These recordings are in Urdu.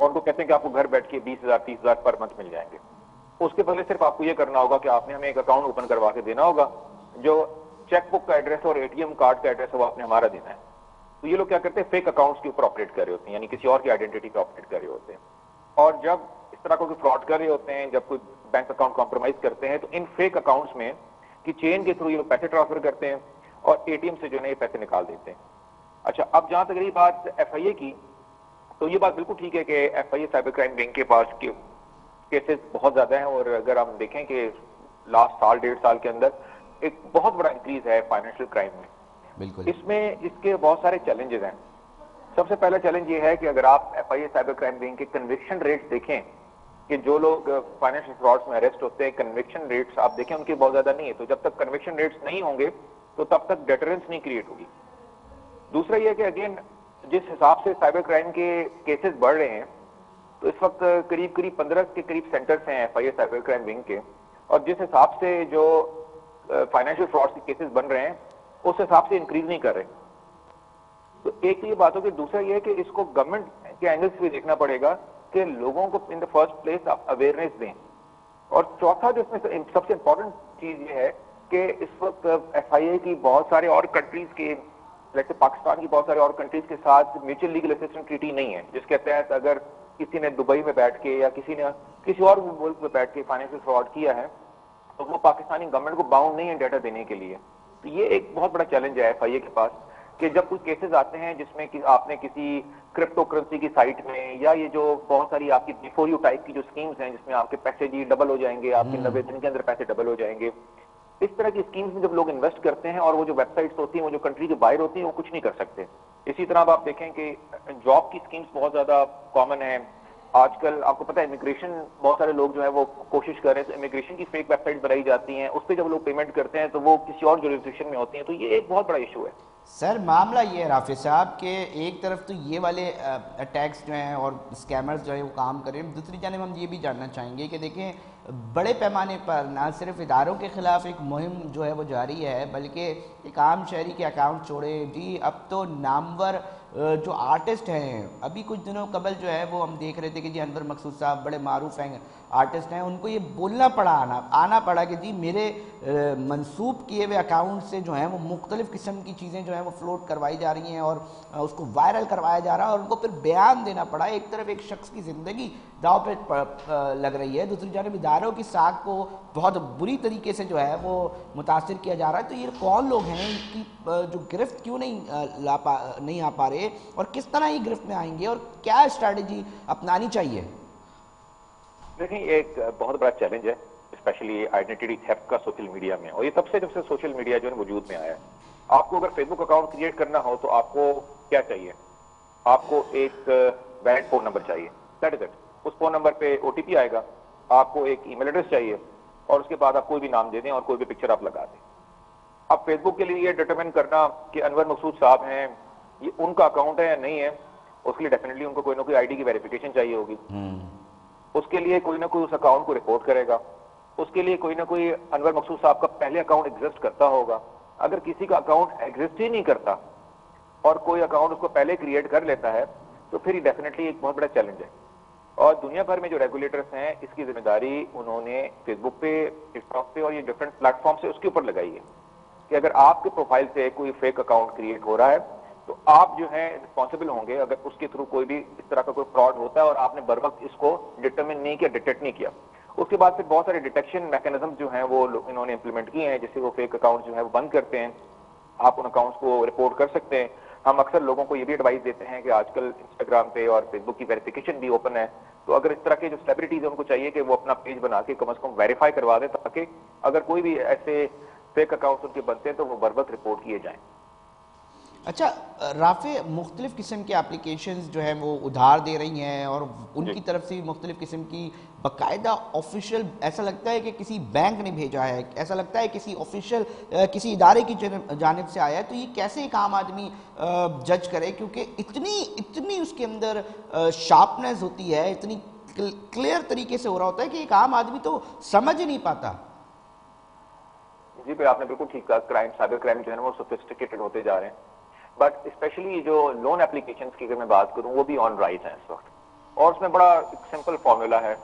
اور ان کو کہتے ہیں کہ آپ کو گھر بیٹھ کے 20,000 30,000 پر منتھ مل جائیں گے. اس کے بدلے صرف آپ کو یہ کرنا ہوگا کہ آپ نے ہمیں ایک اکاؤنٹ اوپن کروا کے دینا ہوگا, جو چیک بک کا ایڈریس اور ATM کارڈ کا ایڈریس ہے وہ آپ نے ہمارا دینا ہے. تو یہ لوگ کیا کرتے ہیں, فیک اکاؤنٹس کے اوپر آپریٹ کر رہے ہوتے ہیں, یعنی کسی اور کی آئیڈینٹی پہ آپریٹ کر رہے ہوتے ہیں. اور جب اس طرح کو فراڈ کر رہے ہوتے ہیں, جب کوئی بینک اکاؤنٹ کمپرومائز کرتے ہیں, تو ان فیک اکاؤنٹس میں کی چین کے تھرو یہ پیسے ٹرانسفر کرتے ہیں اور ATM سے جو ہے یہ پیسے نکال دیتے ہیں. اچھا, اب جہاں تک رہی بات FIA کی, تو یہ بات بالکل ٹھیک ہے کہ FIA سائبر کرائم ونگ کے پاس کیسز بہت زیادہ ہیں, اور اگر ہم دیکھیں کہ لاسٹ سال 1.5 سال کے اندر ایک بہت بڑا انکریز ہے فائنینشیل کرائم میں. بالکل. اس میں اس کے بہت سارے چیلنجز ہیں. سب سے پہلا چیلنج یہ ہے کہ اگر آپ FIA سائبر کرائم ونگ کے کنوکشن ریٹس دیکھیں کہ جو لوگ فائنینشیل فراڈس میں اریسٹ ہوتے ہیں, کنوکشن ریٹس آپ دیکھیں ان کے بہت زیادہ نہیں ہے. تو جب تک کنوکشن ریٹس نہیں ہوں گے تو تب تک ڈیٹرنس نہیں کریٹ ہوگی. دوسرا یہ کہ اگین جس حساب سے سائبر کرائم کے کیسز بڑھ رہے ہیں, تو اس وقت قریب 15 کے قریب سینٹرز ہیں FIA سائبر کرائم ونگ کے, اور جس حساب سے جو فائنینشیل فراڈ کے کیسز بن رہے ہیں اس حساب سے انکریز نہیں کر رہے. تو ایک یہ بات ہوگی. دوسرا یہ کہ اس کو گورنمنٹ کے اینگل سے بھی دیکھنا پڑے گا کہ لوگوں کو ان دا فرسٹ پلیس آپ اویئرنیس دیں. اور چوتھا جو اس میں سب سے امپورٹنٹ چیز یہ ہے کہ اس وقت FIA کی بہت سارے اور کنٹریز کے, جیسے پاکستان کی بہت سارے اور کنٹریز کے ساتھ میوچل لیگل اسسٹنس ٹریٹی نہیں ہے, جس کے تحت اگر کسی نے دبئی میں بیٹھ کے یا کسی نے کسی اور ملک میں بیٹھ کے فائنینشیل فراڈ کیا ہے تو وہ پاکستانی گورنمنٹ کو باؤنڈ نہیں ہے ڈیٹا دینے کے لیے. تو یہ ایک بہت بڑا چیلنج ہے FIA کے پاس کہ جب کوئی کیسز آتے ہیں جس میں کہ آپ نے کسی کرپٹو کرنسی کی سائٹ میں, یا یہ جو بہت ساری آپ کی بیفور یو ٹائپ کی جو اسکیمز ہیں جس میں آپ کے پیسے جی ڈبل ہو جائیں گے, آپ کے 90 دن کے اندر پیسے ڈبل ہو جائیں گے, اس طرح کی اسکیمز میں جب لوگ انویسٹ کرتے ہیں اور وہ جو ویب سائٹس ہوتی ہیں, وہ جو کنٹری کے باہر ہوتی ہیں, وہ کچھ نہیں کر سکتے. اسی طرح اب آپ دیکھیں کہ جاب کی اسکیمز بہت زیادہ کامن ہیں. آج کل آپ کو پتہ ہے امیگریشن, بہت سارے لوگ جو ہے وہ کوشش کر رہے ہیں, تو امیگریشن کی فیک ویب سائٹ بنائی جاتی ہیں, اس پہ جب لوگ پیمنٹ کرتے ہیں تو وہ کسی اور جوریسڈکشن میں ہوتی ہیں. تو یہ ایک بہت بڑا ایشو ہے. سر معاملہ یہ ہے رافع صاحب کہ ایک طرف تو یہ والے اٹیکس جو ہیں اور اسکیمرز جو ہیں وہ کام کر رہے ہیں, دوسری جانب ہم یہ بھی جاننا چاہیں گے کہ دیکھیں بڑے پیمانے پر نہ صرف اداروں کے خلاف ایک مہم جو ہے وہ جاری ہے, بلکہ ایک عام شہری کے اکاؤنٹ چھوڑے جی, اب تو نامور جو آرٹسٹ ہیں, ابھی کچھ دنوں قبل جو ہے وہ ہم دیکھ رہے تھے کہ جی انور مقصود صاحب بڑے معروف ہیں آرٹسٹ ہیں, ان کو یہ بولنا پڑا آنا پڑا کہ جی میرے منسوب کیے ہوئے اکاؤنٹ سے جو ہیں وہ مختلف قسم کی چیزیں جو ہیں وہ فلوٹ کروائی جا رہی ہیں اور اس کو وائرل کروایا جا رہا ہے, اور ان کو پھر بیان دینا پڑا. ایک طرف ایک شخص کی زندگی داؤ پہ لگ رہی ہے, دوسری جانب اداروں کی ساکھ کو بہت بری طریقے سے جو ہے وہ متاثر کیا جا رہا ہے. تو یہ کون لوگ ہیں, ان کی جو گرفت کیوں نہیں آ پا رہے, اور کس طرح یہ گرفت میں آئیں گے, اور کیا اسٹریٹجی اپنانی چاہیے؟ دیکھیں ایک بہت بڑا چیلنج ہے اسپیشلی آئیڈینٹی تھیفٹ کا سوشل میڈیا میں, اور یہ تب سے جب سے سوشل میڈیا جو ہے وجود میں آیا ہے. آپ کو اگر فیس بک اکاؤنٹ کریٹ کرنا ہو تو آپ کو کیا چاہیے, آپ کو ایک valid phone number that, is it اٹ. اس فون نمبر پہ OTP آئے گا, آپ کو ایک ای میل ایڈریس چاہیے, اور اس کے بعد آپ کوئی بھی نام دے دیں اور کوئی بھی پکچر آپ لگا دیں. اب فیس بک کے لیے یہ ڈٹرمن کرنا کہ انور مقصود صاحب ہیں یہ ان کا اکاؤنٹ ہے یا نہیں ہے, اس کے لیے ڈیفینیٹلی ان کو کوئی نہ کوئی ID کی ویریفیکیشن چاہیے ہوگی. اس کے لیے کوئی نہ کوئی اس اکاؤنٹ کو رپورٹ کرے گا, اس کے لیے کوئی نہ کوئی انور مقصود صاحب کا پہلے اکاؤنٹ ایگزسٹ کرتا ہوگا. اگر کسی کا اکاؤنٹ ایگزسٹ ہی نہیں کرتا اور کوئی اکاؤنٹ اس کو پہلے کریٹ کر لیتا ہے, تو پھر یہ ڈیفینیٹلی ایک بہت بڑا چیلنج ہے. اور دنیا بھر میں جو ریگولیٹرز ہیں اس کی ذمہ داری انہوں نے فیس بک پہ, ٹک ٹاک پہ اور یہ ڈفرینٹ پلیٹ فارم سے اس کے اوپر لگائی ہے کہ اگر آپ کے پروفائل سے کوئی فیک اکاؤنٹ کریٹ ہو رہا ہے تو آپ جو ہیں رسپانسبل ہوں گے اگر اس کے تھرو کوئی بھی اس طرح کا کوئی فراڈ ہوتا ہے اور آپ نے بر وقت اس کو ڈٹرمن نہیں کیا, ڈیٹیکٹ نہیں کیا. اس کے بعد پھر بہت سارے ڈیٹیکشن میکینزم جو ہیں وہ انہوں نے امپلیمنٹ کیے ہیں, جس سے وہ فیک اکاؤنٹ جو ہے وہ بند کرتے ہیں. آپ ان اکاؤنٹس کو رپورٹ کر سکتے ہیں. ہم اکثر لوگوں کو یہ بھی ایڈوائز دیتے ہیں کہ آج کل انسٹاگرام پہ اور فیس بک کی ویریفیکیشن بھی اوپن ہے, تو اگر اس طرح کے جو سیلیبریٹیز ہیں ان کو چاہیے کہ وہ اپنا پیج بنا کے کم از کم ویریفائی کروا دیں, تاکہ اگر کوئی بھی ایسے فیک اکاؤنٹس ان کے بنتے ہیں تو وہ بر وقت رپورٹ کیے جائیں. اچھا رافع, مختلف قسم کے اپلیکیشنز جو ہیں وہ ادھار دے رہی ہیں, اور ان کی طرف سے مختلف قسم کی باقاعدہ آفیشیل, ایسا لگتا ہے کہ کسی بینک نے بھیجا ہے, ایسا لگتا ہے کسی آفیشیل کسی ادارے کی جانب سے آیا ہے. تو یہ کیسے ایک عام آدمی جج کرے, کیونکہ اتنی اس کے اندر شارپنیس ہوتی ہے, اتنی کلیئر طریقے سے ہو رہا ہوتا ہے کہ ایک عام آدمی تو سمجھ ہی نہیں پاتا. جی پہ آپ نے بالکل ٹھیک کہا, کرائم سائبر کرائم جو ہے نا وہ سوفسٹیکیٹڈ ہوتے جا رہے ہیں, بٹ اسپیشلی جو لون اپلیکیشنز کی اگر میں بات کروں وہ بھی آن رائز ہیں اس وقت. اور اس میں بڑا سمپل فارمولا ہے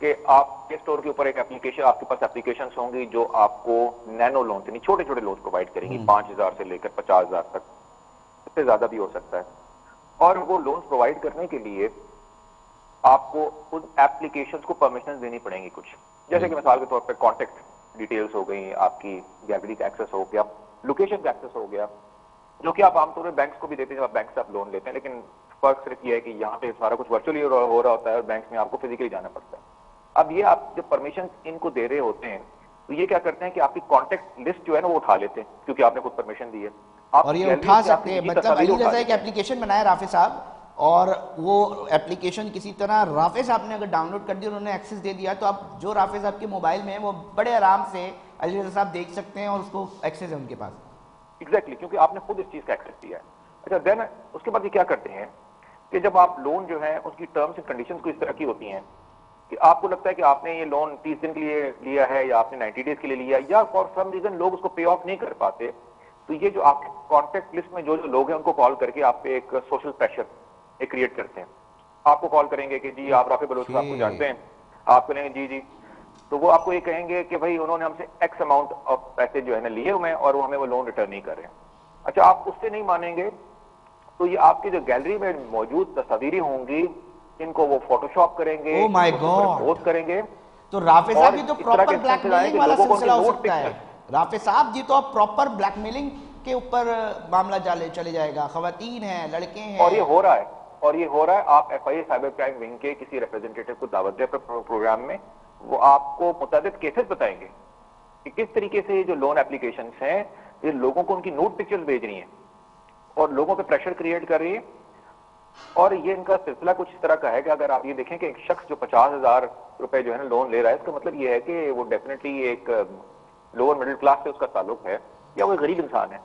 کہ آپ پلے اسٹور کے اوپر ایک اپلیکیشن، آپ کے پاس اپلیکیشنز ہوں گی جو آپ کو نینو لون یعنی چھوٹے چھوٹے لون پرووائڈ کریں گی، 5,000 سے لے کر 50,000 تک، اس سے زیادہ بھی ہو سکتا ہے. اور وہ لونز پرووائڈ کرنے کے لیے آپ کو ان ایپلیکیشنز کو پرمیشنز دینی پڑیں گی کچھ، جیسے کہ مثال کے طور پہ کانٹیکٹ ڈیٹیلز ہو گئی، آپ کی گیلری کا ایکسس ہو گیا، لوکیشن کا ایکسس ہو گیا، جو کہ آپ عام طور پہ بینکس کو بھی دیتے ہیں جب آپ بینک سے آپ لون لیتے ہیں. لیکن فرق صرف یہ ہے کہ یہاں پہ سارا کچھ ورچولی ہو رہا ہوتا ہے اور بینکس میں آپ کو فزیکلی جانا پڑتا ہے. اب یہ آپ جب پرمیشن ان کو دے رہے ہوتے ہیں تو یہ کیا کرتے ہیں کہ آپ کی کانٹیکٹ لسٹ جو ہے نا وہ اٹھا لیتے ہیں کیونکہ آپ نے خود پرمیشن دی ہے. آپ اور یہ گیلری اٹھا سے آپ کی سکتے ہیں، نجی مطلب تصاویر علی اٹھا رضا ایک لیتے ہیں. اپلیکیشن بنایا رافع صاحب، اور وہ اپلیکیشن کسی طرح رافع صاحب نے اگر ڈاؤن لوڈ کر دی اور انہوں نے ایکسس دے دیا تو اب جو رافع صاحب کے موبائل میں ہے وہ بڑے آرام سے علی رضا صاحب دیکھ سکتے ہیں اور اس کو ایکسس ہے ان کے پاس. ایگزیکٹلی، کیونکہ آپ نے خود اس چیز کا ایکسس دیا ہے. اچھا دین اس کے بعد یہ کیا کرتے ہیں کہ جب آپ لون جو ہے اس کی ٹرمز اینڈ کنڈیشنز کو اس طرح کی ہوتی ہیں کہ آپ کو لگتا ہے کہ آپ نے یہ لون 30 دن کے لیے لیا ہے یا آپ نے 90 ڈیز کے لیے لیا یا فار سم ریزن لوگ اس کو پے آف نہیں کر پاتے، تو یہ جو آپ کے کانٹیکٹ لسٹ میں جو لوگ ہیں ان کو کال کر کے آپ پہ ایک سوشل پریشر ایک کریٹ کرتے ہیں. آپ کو کال کریں گے کہ جی آپ رافع بلوچ صاحب کو جانتے ہیں، آپ کہیں گے جی جی، تو وہ آپ کو یہ کہیں گے کہ بھائی انہوں نے ہم سے ایکس اماؤنٹ آف پیسے جو ہے نا لیے ہوئے ہیں اور وہ ہمیں وہ لون ریٹرن نہیں کر رہے ہیں. اچھا آپ اس سے نہیں مانیں گے تو یہ آپ کی جو گیلری میں موجود تصاویریں ہوں گی ان کو وہ فوٹو شاپ کریں گے، او مائی ان کو سپر گاڈ، امپوز کریں گے. تو رافع اور صاحب یہ تو اس طرح کے پراپر بلیک انسٹنسز آئیں میلنگ کہ والا لوگوں کو ان کے سلسلہ ہو نوٹ سکتا ہے. پکچر، رافع صاحب یہ تو اب پراپر بلیک میلنگ کے اوپر معاملہ چلے جائے گا. خواتین ہیں، لڑکے اور یہ ہیں. ہو رہا ہے اور یہ ہو رہا ہے. آپ F I A cyber crime wing کے کسی ریپرزینٹیٹو کو دعوت دیں پروگرام میں، وہ آپ کو متعدد کیسز بتائیں گے کہ کس طریقے سے یہ جو لون اپلیکیشنز ہیں یہ لوگوں کو ان کی نوٹ پکچرز بھیج رہی ہیں اور لوگوں پہ پریشر کریٹ کر رہی ہے. اور یہ ان کا سلسلہ کچھ اس طرح کا ہے کہ اگر آپ یہ دیکھیں کہ ایک شخص جو 50,000 روپے جو ہے نا لون لے رہا ہے، اس کا مطلب یہ ہے کہ وہ ڈیفینیٹلی ایک لوور مڈل کلاس سے اس کا تعلق ہے یا وہ ایک غریب انسان ہے.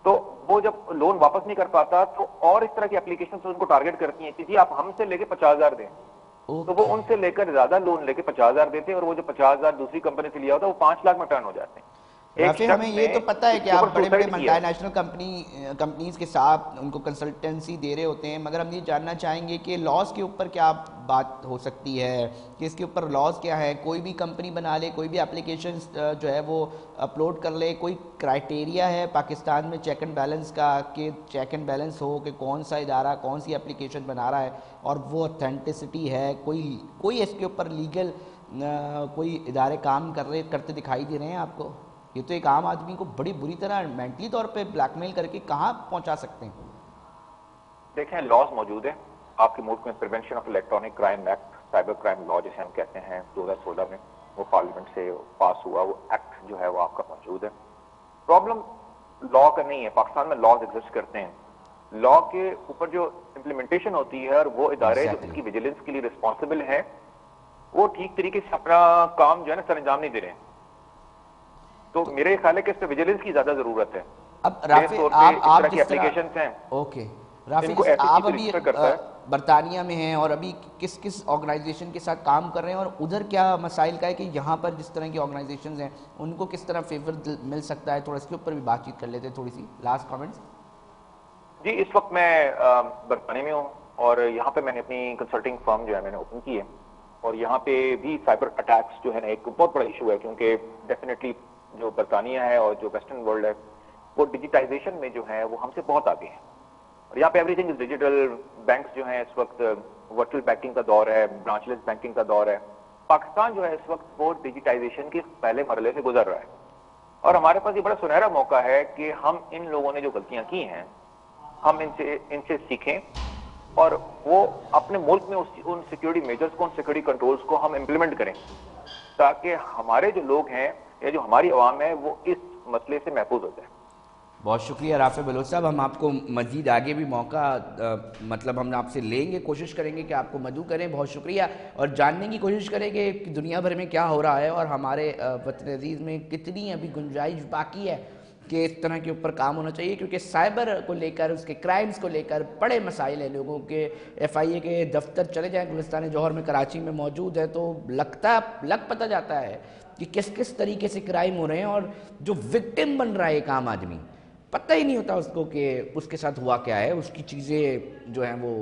تو وہ جب لون واپس نہیں کر پاتا تو اور اس طرح کی اپلیکیشن ان کو ٹارگٹ کرتی ہیں کہ جی آپ ہم سے لے کے 50,000 دیں، تو وہ ان سے لے کر زیادہ لون لے کے 50,000 دیتے ہیں اور وہ جو 50,000 دوسری کمپنی سے لیا ہوتا ہے وہ 5 لاکھ میں ٹرن ہو جاتے ہیں. ایک رافع ہمیں شخص یہ نے تو پتہ ہے اس کہ کے آپ اوپر بڑے بڑے سوسائڈ کیا ملٹی ہے. نیشنل کمپنیز کے ساتھ ان کو کنسلٹنسی دے رہے ہوتے ہیں، مگر ہم یہ جاننا چاہیں گے کہ لاز کے اوپر کیا بات ہو سکتی ہے کہ اس کے اوپر لاز کیا ہے. کوئی بھی کمپنی بنا لے، کوئی بھی اپلیکیشن جو ہے وہ اپلوڈ کر لے، کوئی کرائٹیریا ہے پاکستان میں چیک اینڈ بیلنس کا کہ چیک اینڈ بیلنس ہو کہ کون سا ادارہ کون سی اپلیکیشن بنا رہا ہے اور وہ اتھینٹسٹی ہے؟ کوئی اس کے اوپر لیگل کوئی ادارے کام کرتے دکھائی دے رہے ہیں آپ کو؟ یہ تو ایک عام آدمی کو بڑی بری طرح مینٹلی طور پہ بلیک میل کر کے کہاں پہنچا سکتے ہیں. دیکھیں لاز موجود ہے آپ کے ملک میں. Prevention of electronic crime act, cyber crime law جسے ہم کہتے ہیں، 2016 میں وہ پارلیمنٹ سے پاس ہوا. وہ ایکٹ جو ہے وہ آپ کا موجود ہے. پرابلم لا کا نہیں ہے، پاکستان میں لاز ایگزسٹ کرتے ہیں. لا کے اوپر جو امپلیمنٹیشن ہوتی ہے اور وہ ادارے جو اس کی ویجیلنس کے لیے ریسپانسبل ہیں وہ ٹھیک طریقے سے اپنا کام جو ہے نا سر انجام نہیں دے رہے ہیں. تو میرے خیال ہے کہ اس پہ ویجیلنس کی زیادہ ضرورت ہے. اب رافع آپ جس طرح ہیں اوکے رافع کو ایسی آپ چیز ابھی رجسٹر کرتا ہے. برطانیہ میں ہیں اور ابھی کس آرگنائزیشن کے ساتھ کام کر رہے ہیں اور ادھر کیا مسائل کا ہے کہ یہاں پر جس طرح کی آرگنائزیشنز ہیں ان کو کس طرح فیور مل سکتا ہے؟ تھوڑا اس کے اوپر بھی بات چیت کر لیتے ہیں، تھوڑی سی لاسٹ کامنٹس. جی اس وقت میں برطانیہ میں ہوں اور یہاں پہ میں نے اپنی کنسلٹنگ فرم جو ہے میں نے اوپن کی ہے اور یہاں پہ بھی سائبر اٹیکس جو ہے نا ایک بہت بڑا ایشو ہے کیونکہ ڈیفینیٹلی جو برطانیہ ہے اور جو ویسٹرن ورلڈ ہے وہ ڈیجیٹائزیشن میں جو ہے وہ ہم سے بہت آگے ہیں اور یہاں پہ every thing is digital. Banks جو ہیں اس وقت ورچوئل بینکنگ کا دور ہے، برانچ لیس بینکنگ کا دور ہے. پاکستان جو ہے اس وقت وہ ڈیجیٹائزیشن کے پہلے مرحلے سے گزر رہا ہے اور ہمارے پاس یہ بڑا سنہرا موقع ہے کہ ہم ان لوگوں نے جو غلطیاں کی ہیں ہم ان سے سیکھیں اور وہ اپنے ملک میں ان سیکیورٹی میجرز کو، ان سیکیورٹی کنٹرولز کو ہم امپلیمنٹ کریں تاکہ ہمارے جو لوگ ہیں یا جو ہماری عوام ہے وہ اس مسئلے سے محفوظ ہو جائے. بہت شکریہ رافع بلوچ صاحب. ہم آپ کو مزید آگے بھی موقع مطلب ہم آپ سے لیں گے، کوشش کریں گے کہ آپ کو مدعو کریں. بہت شکریہ اور جاننے کی کوشش کریں کہ دنیا بھر میں کیا ہو رہا ہے اور ہمارے وطن عزیز میں کتنی ابھی گنجائش باقی ہے کہ اس طرح کے اوپر کام ہونا چاہیے کیونکہ سائبر کو لے کر، اس کے کرائمز کو لے کر بڑے مسائل ہیں لوگوں کے. ایف آئی اے کے دفتر چلے جائیں گلستان جوہر میں، کراچی میں موجود ہے تو لگ پتہ جاتا ہے کہ کس طریقے سے کرائم ہو رہے ہیں اور جو وکٹم بن رہا ہے ایک عام آدمی، پتہ ہی نہیں ہوتا اس کو کہ اس کے ساتھ ہوا کیا ہے. اس کی چیزیں جو ہیں وہ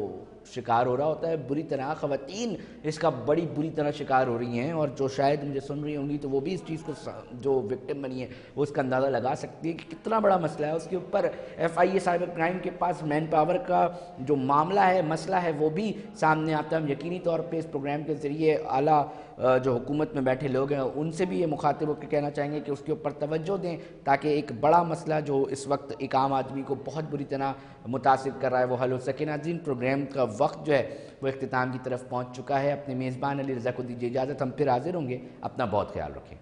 شکار ہو رہا ہوتا ہے بری طرح، خواتین اس کا بڑی بری طرح شکار ہو رہی ہیں، اور جو شاید مجھے سن رہی ہوں گی تو وہ بھی اس چیز کو جو وکٹم بنی ہے وہ اس کا اندازہ لگا سکتی ہے کہ کتنا بڑا مسئلہ ہے۔ اس کے اوپر FIA سائبر کرائم کے پاس مین پاور کا جو معاملہ ہے، مسئلہ ہے، وہ بھی سامنے آتا ہے۔ ہم یقینی طور پہ اس پروگرام کے ذریعے اعلیٰ جو حکومت میں بیٹھے لوگ ہیں ان سے بھی یہ مخاطب ہو کے کہنا چاہیں گے کہ اس کے اوپر توجہ دیں، تاکہ ایک بڑا مسئلہ جو اس وقت ایک عام آدمی کو بہت بری طرح متاثر کر رہا ہے وہ حل ہو سکے۔ ناظرین، پروگرام کا وقت جو ہے وہ اختتام کی طرف پہنچ چکا ہے۔ اپنے میزبان علی رضا کو دیجیے اجازت، ہم پھر حاضر ہوں گے۔ اپنا بہت خیال رکھیں۔